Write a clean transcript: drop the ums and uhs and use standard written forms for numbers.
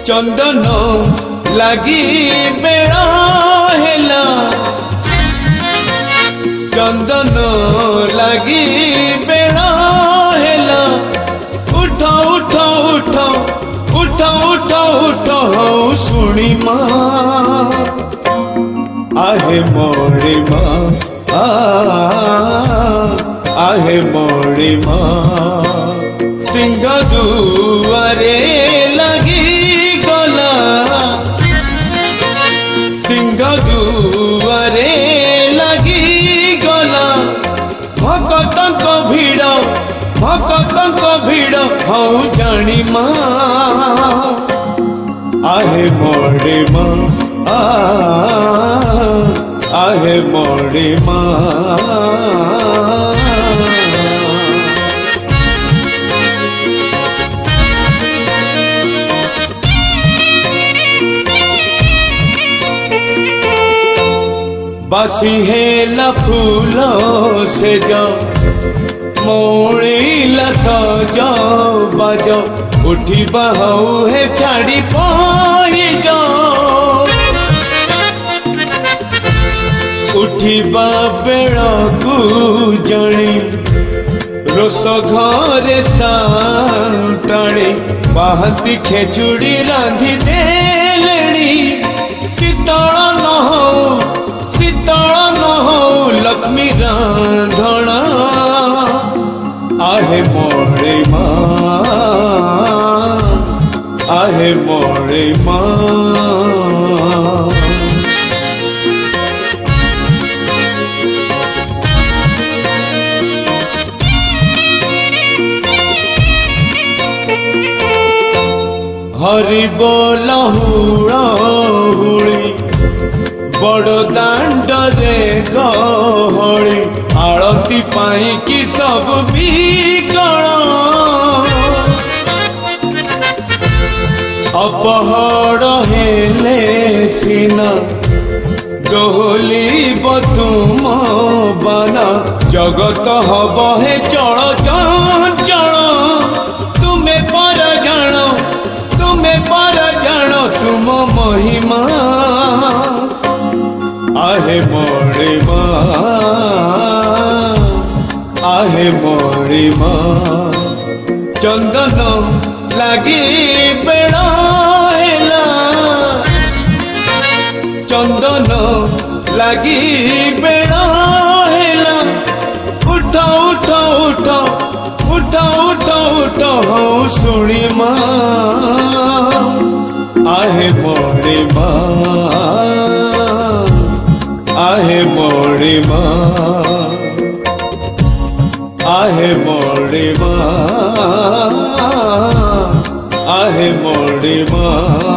चंदन लगी बेड़ा हेला चंदन लगी बेड़ा हेला उठ उठ उठ उठ उठ उठ हो सुनी माँ आहे मोरी माँ आहे मोरी माँ सिंह दुआरे लगी गला सिंह दुआरे लगी गला भक्तक भीड़ हऊ जानी माँ आहे मोरी माँ आहे मोरी माँ बासी हेला फूलों से जाओ मोड़ीला सजाओ बाजो उठी बहू है छाड़ी पाई जाओ उठी बेड़ा को जानी रोस घरे सांटाणी बाहती खेचुड़ी रांधी देलेणी शीतल न हो लक्ष्मी रांधणा आहे मोरी माँ आहे मोरी माँ हरि बोल हुड़ी बड़ दांड रे गहली आरती पाई कि सब बिकल अपहर हेले सीना डोली तुम बाना जगत हब हे चल चंचल तुम्हें पर जानो तुम महिमा आहे मोरी माँ आहे मोरी माँ चंदन लगी बेड़ा हेला चंदन लगी बेड़ा हेला उठ उठ उठ उठ उठ उठ हो सुनी माँ आहे मोरी माँ आहे मोरी माँ आहे मोरी माँ आहे मोरी माँ।